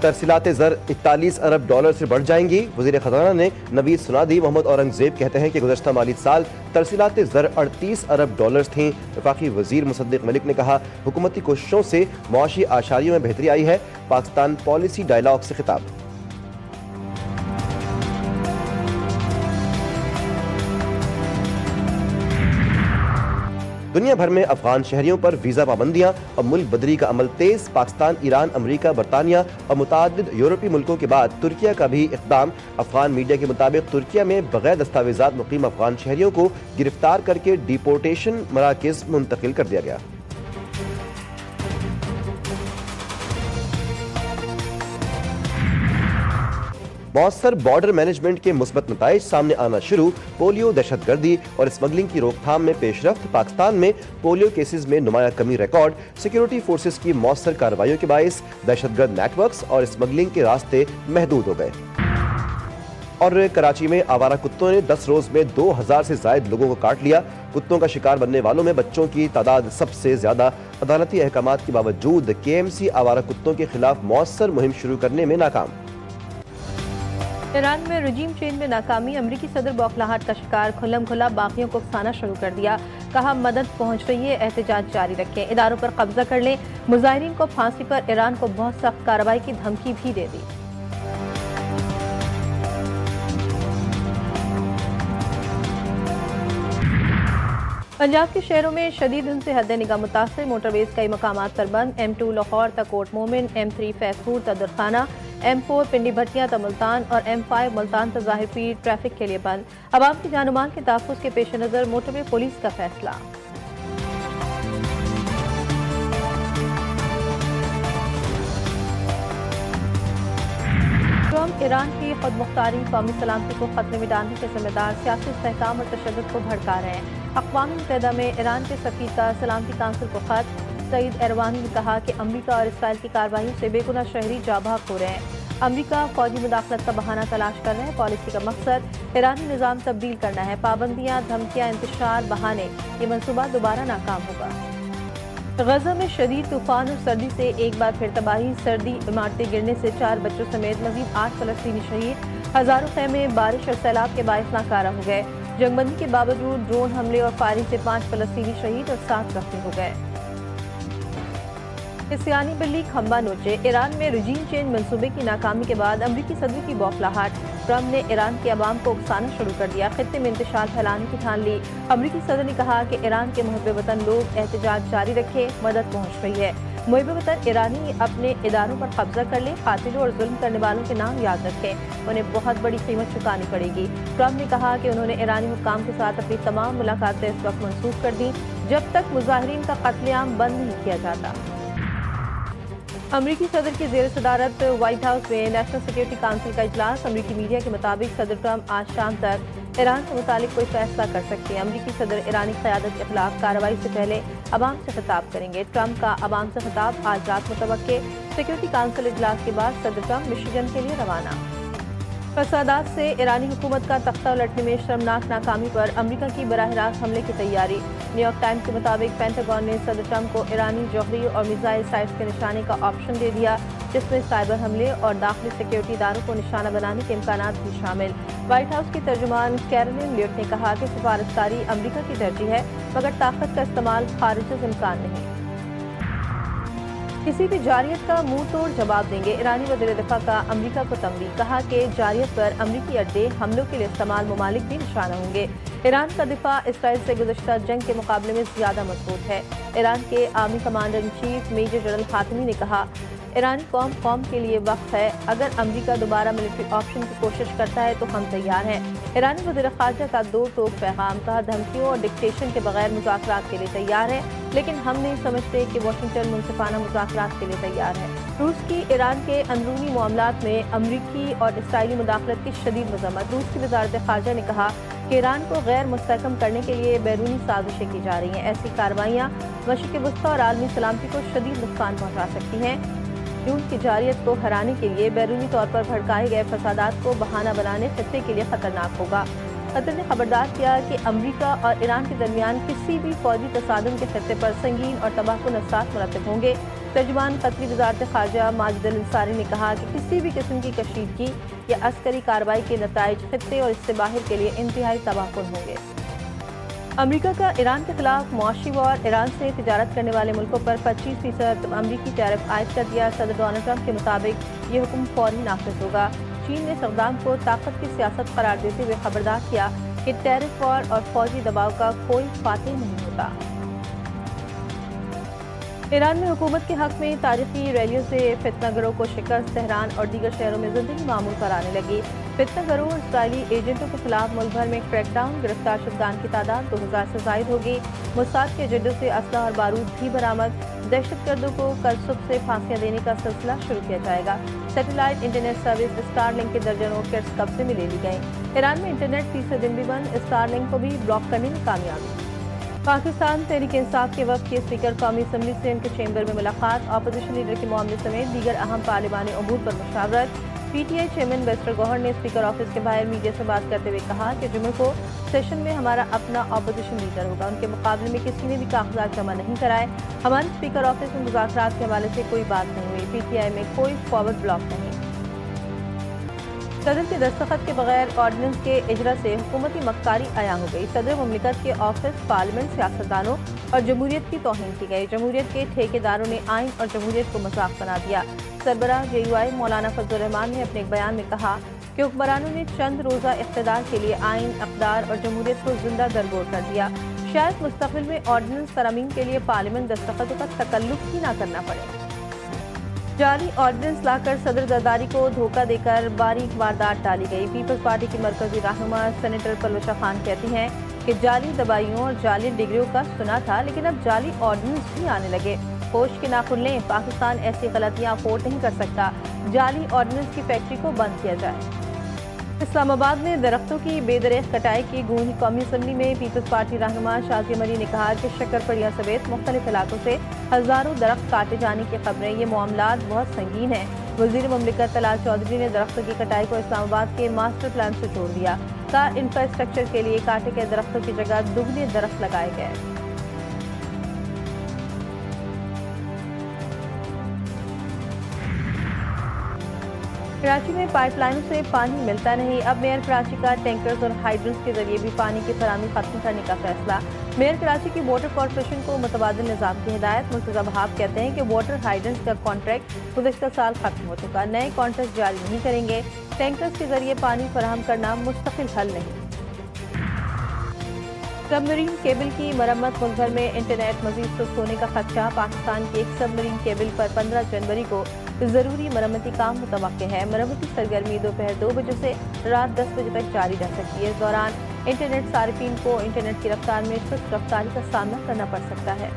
तरसीलात ज़र 41 अरब डॉलर से बढ़ जाएंगी। वज़ीर ख़ज़ाना ने नवीद सुनादी। मोहम्मद औरंगज़ेब कहते हैं कि गुज़श्ता माली साल तरसीलात ज़र 38 अरब डॉलर्स थीं। वफाकी वज़ीर मुसद्दिक़ मलिक ने कहा, हुकूमती कोशिशों से मुआशी आशारियों में बेहतरी आई है। पाकिस्तान पॉलिसी डायलॉग से खिताब। दुनिया भर में अफगान शहरियों पर वीज़ा पाबंदियां और मुल्क बदरी का अमल तेज। पाकिस्तान, ईरान, अमरीका, बरतानिया और मुतादिद यूरोपीय मुल्कों के बाद तुर्किया का भी इक़दाम। अफगान मीडिया के मुताबिक तुर्किया में बगैर दस्तावेज़ात मुकीम अफगान शहरियों को गिरफ्तार करके डिपोर्टेशन मराकज़ मुंतकिल कर दिया गया। मौसर बॉर्डर मैनेजमेंट के मुस्बत नताइज सामने आना शुरू। पोलियो, दहशतगर्दी और स्मगलिंग की रोकथाम में पेशरफ्त। पाकिस्तान में पोलियो केसेस में नुमाया कमी रिकॉर्ड। सिक्योरिटी फोर्सेस की मौसर कार्रवाइयों के बायस दहशतगर्द नेटवर्क्स और स्मगलिंग के रास्ते महदूद हो गए। और कराची में आवारा कुत्तों ने 10 रोज में 2000 से ज्यादा लोगों को काट लिया। कुत्तों का शिकार बनने वालों में बच्चों की तादाद सबसे ज्यादा। अदालती अहकामात के बावजूद KMC आवारा कुत्तों के खिलाफ मौसर मुहिम शुरू करने में नाकाम। ईरान में रजीम चेंज में नाकामी। अमरीकी सदर बौखलाहट का शिकार। खुल्लम खुला बागियों को उकसाना शुरू कर दिया। कहा, मदद पहुंच रही है, एहतजाज जारी रखें, इदारों पर कब्जा कर लें। मुजाहिरीन को फांसी पर ईरान को बहुत सख्त कार्रवाई की धमकी भी दे दी। पंजाब के शहरों में शदीद धुंध से हद निगाह मुतासर। मोटरवेज कई मकामात पर बंद। M2 लाहौर तक कोट मोमिन, M3 फैजपुर तक दरखाना, M4 पिंडी भटिया तक मुल्तान और M5 मुल्तान तक ज़ाहिर पीर ट्रैफिक के लिए बंद। अवाम की जान माल के तहफ़्फ़ुज़ के पेश नज़र मोटरवे पुलिस का फैसला। ट्रम्प ईरान की खुद मुख्तारी कौमी सलामती को खतरे में डालने के जिम्मेदार सियासी इस्तेहकाम और तशद्दुद को भड़का रहे हैं। अक़वाम मुत्तहिदा में ईरान के सफ़ीर का सलामती काउंसिल को खत। सईद एरवानी ने कहा कि अमरीका और इसराइल की कार्रवाई से बेगुनाह शहरी जाबाक हो रहे हैं। अमरीका फौजी मुदाखलत का बहाना तलाश कर रहे हैं। पॉलिसी का मकसद ईरानी निज़ाम तब्दील करना है। पाबंदियाँ, धमकियाँ, इंतशार, बहाने, ये मनसूबा दोबारा नाकाम होगा। गजा में शदीद तूफान और सर्दी से एक बार फिर तबाही। सर्दी इमारतें गिरने से 4 बच्चों समेत मजीद 8 फ़लस्तीनी शहीद। हज़ारों ख़ैमे बारिश और सैलाब के बायस नाकारा हो गए। जंगबंदी के बावजूद ड्रोन हमले और फायरिंग से 5 फ़लस्तीनी शहीद और 7 जख्मी हो गए। सियानी बिल्ली खंबा नोचे। ईरान में रजीम चेंज मंसूबे की नाकामी के बाद अमरीकी सदर की बौखलाहट। ट्रम्प ने ईरान के अवाम को उकसाना शुरू कर दिया। खित्ते में इंतशार फैलाने की ठान ली। अमरीकी सदर ने कहा कि ईरान के मुहब्बे वतन लोग एहतजाज जारी रखे, मदद पहुंच रही है। मुहब्बे वतन ईरानी अपने इदारों पर कब्जा कर ले, कातिलों और जुल्म करने वालों के नाम याद रखें, उन्हें बहुत बड़ी कीमत चुकानी पड़ेगी। ट्रम्प ने कहा कि उन्होंने ईरानी हुक्काम के साथ अपनी तमाम मुलाकातें इस वक्त मनसूख कर दी जब तक मुजाहिरीन का कत्लेआम बंद नहीं किया जाता। अमरीकी सदर की ज़ेर सदारत व्हाइट हाउस में नेशनल सिक्योरिटी काउंसिल का इजलास। अमरीकी मीडिया के मुताबिक सदर ट्रम्प आज शाम तक ईरान के मुतालिक कोई फैसला कर सकते हैं। अमरीकी सदर ईरानी क़यादत के खिलाफ कार्रवाई से पहले अवाम से खिताब करेंगे। ट्रम्प का अवाम से खिताब आज रात मुतवक्के। सिक्योरिटी काउंसिल इजलास के बाद सदर ट्रम्प मिशिगन के लिए रवाना। फसादात से ईरानी हुकूमत का तख्ता उलटने में शर्मनाक नाकामी पर अमरीका की बराह रास्त हमले की तैयारी। न्यूयॉर्क टाइम्स के मुताबिक पेंटागन ने सदर ट्रम्प को ईरानी जौहरी और मिसाइल साइट्स के निशाने का ऑप्शन दे दिया, जिसमें साइबर हमले और दाखिली सिक्योरिटी इदारों को निशाना बनाने के इम्कानात भी शामिल। व्हाइट हाउस की तर्जुमान कैरोलिन लियोट ने कहा कि सिफारतकारी अमरीका की तरजीह है, मगर ताकत का इस्तेमाल खारिज से इम्कान नहीं। किसी भी जारियत का मुंह तोड़ जवाब देंगे। ईरानी वज़ीर दिफा का अमरीका को तंबीह। कहा कि जारियत पर अमरीकी अड्डे हमलों के लिए इस्तेमाल ममालिक भी निशाना होंगे। ईरान का दिफा इसराइल से गुज़श्ता जंग के मुकाबले में ज़्यादा मजबूत है। ईरान के army commander in chief major general Khatami ने कहा, ईरानी कौम के लिए वक्त है। अगर अमरीका दोबारा मिलिट्री ऑप्शन की कोशिश करता है तो हम तैयार हैं। ईरानी वज़ीर ख़ारजा का 2 टोक पैगाम। कहा, धमकियों और डिक्टेशन के बगैर मुज़ाकरात के लिए तैयार है, लेकिन हम नहीं समझते कि वाशिंगटन मुनसिफाना मुज़ाकरात के लिए तैयार है। रूस की ईरान के अंदरूनी मामलात में अमरीकी और इसराइली मुदाखलत की शदीद मज़म्मत। रूस की वज़ारत ख़ारजा ने कहा कि ईरान को गैर मुस्तहकम करने के लिए बैरूनी साजिशें की जा रही हैं। ऐसी कार्रवाइयाँ मशरिक़ वस्ता और आलमी सलामती को शदीद नुकसान पहुँचा सकती हैं। यून की जारियत को हराने के लिए बैरूनी तौर पर भड़काए गए फसादात को बहाना बनाने खित्ते के लिए खतरनाक होगा। قطر نے خبردار کیا کہ امریکہ اور ایران کے درمیان کسی بھی فوجی تصادم کے خطے پر سنگین اور تباہ کن اثرات مرتب ہوں گے۔ ترجمان قطری وزارت خارجہ ماجد الانصاری نے کہا کہ کسی بھی قسم کی کشیدگی یا عسکری کارروائی کے نتائج خطے اور اس سے باہر کے لیے انتہائی تباہ کن ہوں گے۔ امریکہ کا ایران کے خلاف معاشی وار، ایران سے تجارت کرنے والے ملکوں پر 25% امریکی ٹیرف عائد کر دیا۔ صدر ڈونلڈ ٹرمپ کے مطابق یہ حکم فوری نافذ ہوگا۔ چین نے اس اقدام کو طاقت کی سیاست قرار دیتے ہوئے خبردار کیا کہ ٹیرف وار اور فوجی دباؤ کا کوئی فاتح نہیں ہوتا۔ ایران میں حکومت کے حق میں تاریخی ریلیوں سے فتنہ گروہ کو شکست، تہران اور دیگر شہروں میں زندگی معمول پر آنے لگی۔ فتنہ گروہ اور اسرائیلی ایجنٹوں کے خلاف ملک بھر میں کریک ڈاؤن، گرفتار شدگان کی تعداد 2000 سے زائد ہوگی۔ موساد کے ایجنٹوں سے اسلحہ اور بارود بھی برآمد۔ دہشت گردوں کو کل صبح سے پھانسیاں دینے کا سلسلہ شروع کیا جائے گا۔ Satellite internet service Starlink کے درجنوں کٹس قبضے میں لے لی گئیں۔ ایران میں انٹرنیٹ تیسرے دن بھی بند، اسٹار لنک کو بھی بلاک کرنے میں کامیابی۔ پاکستان تحریک انصاف کے وفد کے اسپیکر قومی اسمبلی سے ان کے چیمبر میں ملاقات، اپوزیشن لیڈر کے معاملے سمیت دیگر اہم پارلیمانی امور پر مشاورت۔ پی ٹی آئی چیئرمین بیسٹر گوہر نے اسپیکر آفس کے باہر میڈیا سے بات کرتے ہوئے کہا کہ جمعے کو سیشن میں ہمارا اپنا اپوزیشن لیڈر ہوگا، ان کے مقابلے میں کسی نے بھی کاغذات جمع نہیں کرائے۔ ہمارے اسپیکر آفس میں مذاکرات کے حوالے سے کوئی بات نہیں ہوئی، پی ٹی آئی میں کوئی فارورڈ بلاک نہیں۔ صدر کے دستخط کے بغیر آرڈیننس کے اجرا سے حکومتی مکاری عیاں ہو گئی۔ صدر مملکت کے آفس، پارلیمنٹ، سیاستدانوں اور جمہوریت کی توہین کی گئی۔ جمہوریت کے ٹھیکیداروں نے آئین اور جمہوریت کو مذاق بنا دیا۔ سربراہ جے یو آئی مولانا فضل الرحمان نے اپنے ایک بیان میں کہا کہ حکمرانوں نے چند روزہ اقتدار کے لیے آئین، اقدار اور جمہوریت کو زندہ درگور کر دیا۔ شاید مستقبل میں آرڈیننس ترامیم کے لیے پارلیمنٹ دستخطوں کا تکلف ہی نہ کرنا پڑے۔ جعلی آرڈیننس لا کر صدر زرداری کو دھوکہ دے کر باریک واردات ڈالی گئی۔ پیپلز پارٹی کی مرکزی رہنما سینیٹر پرویشا خان کہتی ہیں کہ جعلی دبائیوں اور جعلی ڈگریوں کا سنا تھا، لیکن اب جعلی آرڈیننس بھی آنے لگے۔ ہوش کے ناخن لیں، پاکستان ایسی غلطیاں افورڈ نہیں کر سکتا۔ جعلی آرڈیننس کی فیکٹری کو بند کیا جائے۔ اسلام آباد میں درختوں کی بے دریغ کٹائی کی گونج، قومی اسمبلی میں پیپلز پارٹی رہنما شازیہ مری نے کہا کہ شکر پڑیا سمیت مختلف علاقوں سے ہزاروں درخت کاٹے جانے کی خبریں، یہ معاملات بہت سنگین ہیں۔ وزیر مملکت طلال چودھری نے درختوں کی کٹائی کو اسلام آباد کے ماسٹر پلان سے جوڑ دیا۔ کہا انفراسٹرکچر کے لیے کاٹے گئے درختوں کی جگہ دگنے درخت لگائے گئے۔ کراچی میں پائپ لائنوں سے پانی ملتا نہیں، اب میئر کراچی کا ٹینکرز اور ہائیڈرنس کے ذریعے بھی پانی کی فراہمی ختم کرنے کا فیصلہ۔ میئر کراچی کی واٹر کارپوریشن کو متبادل نظام کی ہدایت۔ مرتضی وہاب کہتے ہیں کہ واٹر ہائیڈرنس کا کانٹریکٹ گزشتہ سال ختم ہو چکا، نئے کانٹریکٹ جاری نہیں کریں گے۔ ٹینکرز کے ذریعے پانی فراہم کرنا مستقل حل نہیں۔ سب مرین کیبل کی مرمت، ملک بھر میں انٹرنیٹ مزید سست ہونے کا خدشہ۔ پاکستان کی ایک سب مرین کیبل پر 15 جنوری کو ضروری مرمتی کام متوقع ہے۔ مرمتی سرگرمی دوپہر 2 بجے سے رات 10 بجے تک جاری رہ سکتی ہے۔ اس دوران انٹرنیٹ صارفین کو انٹرنیٹ کی رفتار میں سست رفتاری کا سامنا کرنا پڑ سکتا ہے۔